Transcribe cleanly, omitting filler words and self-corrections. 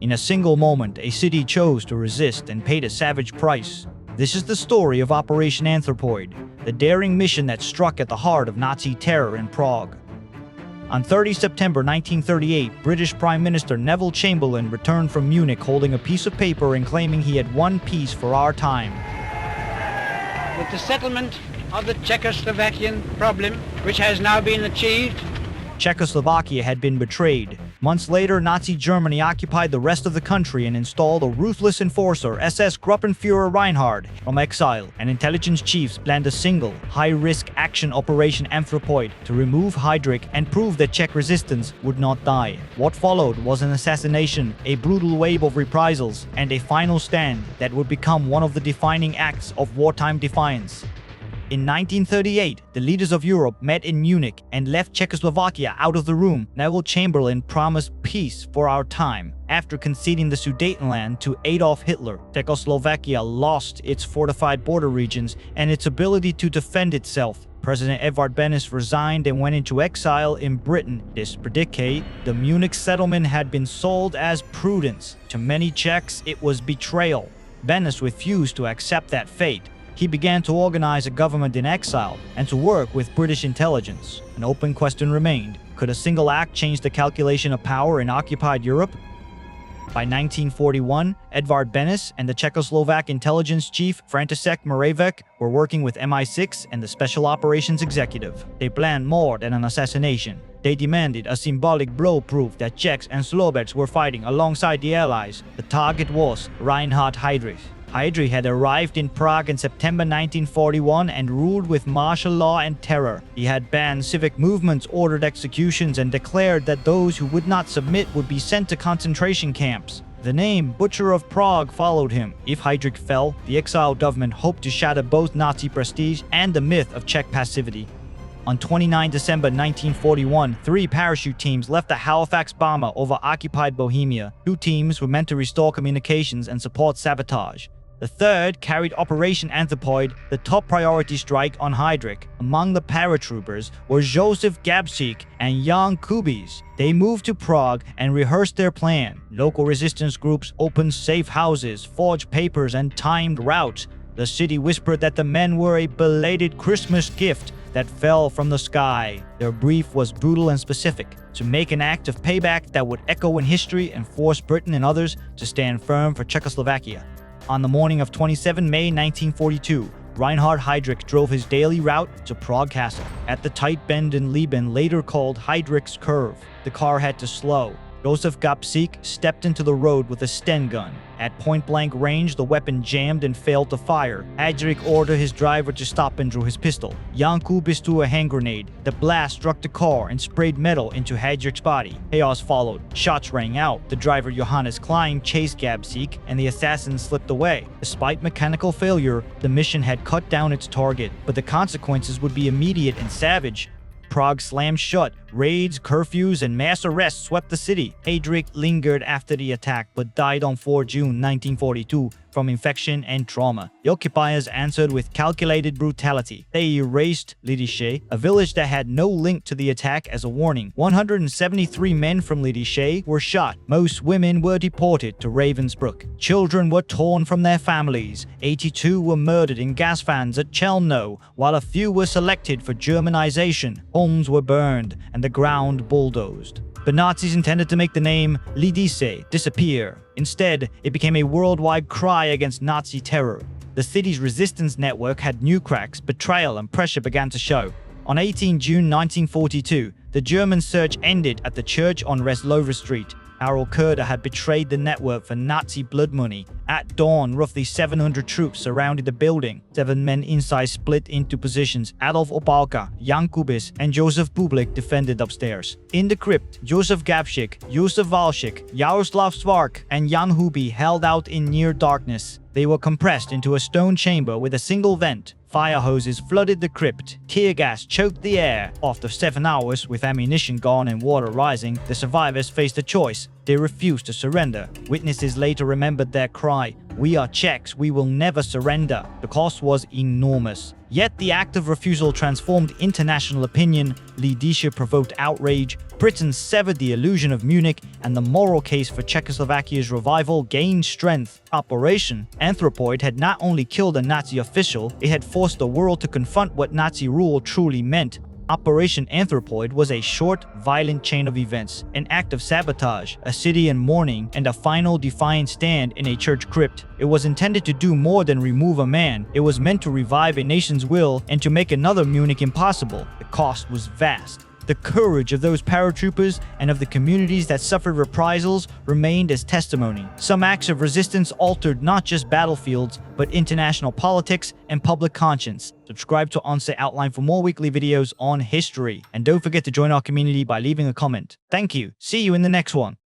In a single moment, a city chose to resist and paid a savage price. This is the story of Operation Anthropoid, the daring mission that struck at the heart of Nazi terror in Prague. On 30 September 1938, British Prime Minister Neville Chamberlain returned from Munich holding a piece of paper and claiming he had won peace for our time. With the settlement of the Czechoslovakian problem, which has now been achieved, Czechoslovakia had been betrayed. Months later, Nazi Germany occupied the rest of the country and installed a ruthless enforcer, SS-Gruppenführer Reinhard, from exile, and intelligence chiefs planned a single, high-risk action Operation Anthropoid to remove Heydrich and prove that Czech resistance would not die. What followed was an assassination, a brutal wave of reprisals, and a final stand that would become one of the defining acts of wartime defiance. In 1938, the leaders of Europe met in Munich and left Czechoslovakia out of the room. Neville Chamberlain promised peace for our time. After conceding the Sudetenland to Adolf Hitler, Czechoslovakia lost its fortified border regions and its ability to defend itself. President Edvard Beneš resigned and went into exile in Britain. This predicate, the Munich settlement had been sold as prudence. To many Czechs, it was betrayal. Beneš refused to accept that fate. He began to organize a government in exile and to work with British intelligence. An open question remained. Could a single act change the calculation of power in occupied Europe? By 1941, Edvard Beneš and the Czechoslovak intelligence chief František Moravec were working with MI6 and the Special Operations Executive. They planned more than an assassination. They demanded a symbolic blow proof that Czechs and Slovaks were fighting alongside the Allies. The target was Reinhard Heydrich. Heydrich had arrived in Prague in September 1941 and ruled with martial law and terror. He had banned civic movements, ordered executions, and declared that those who would not submit would be sent to concentration camps. The name Butcher of Prague followed him. If Heydrich fell, the exiled government hoped to shatter both Nazi prestige and the myth of Czech passivity. On 29 December 1941, 3 parachute teams left the Halifax bomber over occupied Bohemia. 2 teams were meant to restore communications and support sabotage. The third carried Operation Anthropoid, the top priority strike on Heydrich. Among the paratroopers were Josef Gabčík and Jan Kubis. They moved to Prague and rehearsed their plan. Local resistance groups opened safe houses, forged papers, and timed routes. The city whispered that the men were a belated Christmas gift that fell from the sky. Their brief was brutal and specific: to make an act of payback that would echo in history and force Britain and others to stand firm for Czechoslovakia. On the morning of 27 May 1942, Reinhard Heydrich drove his daily route to Prague Castle. At the tight bend in Liban, later called Heydrich's Curve, the car had to slow. Josef Gabčík stepped into the road with a Sten gun. At point-blank range, the weapon jammed and failed to fire. Heydrich ordered his driver to stop and drew his pistol. Jan Kubis threw a hand grenade. The blast struck the car and sprayed metal into Heydrich's body. Chaos followed. Shots rang out. The driver Johannes Klein chased Gabčík, and the assassin slipped away. Despite mechanical failure, the mission had cut down its target, but the consequences would be immediate and savage. Prague slammed shut. Raids, curfews, and mass arrests swept the city. Heydrich lingered after the attack but died on 4 June 1942 from infection and trauma. The occupiers answered with calculated brutality. They erased Lidice, a village that had no link to the attack, as a warning. 173 men from Lidice were shot. Most women were deported to Ravensbrück. Children were torn from their families. 82 were murdered in gas fans at Chelmno, while a few were selected for Germanization. Homes were burned and the ground bulldozed. The Nazis intended to make the name Lidice disappear. Instead, it became a worldwide cry against Nazi terror. The city's resistance network had new cracks, betrayal, and pressure began to show. On 18 June 1942, the German search ended at the church on Reslover Street. Harold Kurda had betrayed the network for Nazi blood money. At dawn, roughly 700 troops surrounded the building. 7 men inside split into positions. Adolf Opalka, Jan Kubis, and Josef Bublik defended upstairs. In the crypt, Josef Gabčík, Josef Valšik, Jaroslav Svark, and Jan Huby held out in near darkness. They were compressed into a stone chamber with a single vent. Fire hoses flooded the crypt. Tear gas choked the air. After 7 hours, with ammunition gone and water rising, the survivors faced a choice: They refused to surrender. Witnesses later remembered their cry, "We are Czechs, we will never surrender." The cost was enormous. Yet the act of refusal transformed international opinion, Lidice provoked outrage, Britain severed the illusion of Munich, and the moral case for Czechoslovakia's revival gained strength. Operation Anthropoid had not only killed a Nazi official, it had forced the world to confront what Nazi rule truly meant. Operation Anthropoid was a short, violent chain of events, an act of sabotage, a city in mourning, and a final defiant stand in a church crypt. It was intended to do more than remove a man. It was meant to revive a nation's will and to make another Munich impossible. The cost was vast. The courage of those paratroopers and of the communities that suffered reprisals remained as testimony. Some acts of resistance altered not just battlefields, but international politics and public conscience. Subscribe to Onset Outline for more weekly videos on history. And don't forget to join our community by leaving a comment. Thank you. See you in the next one.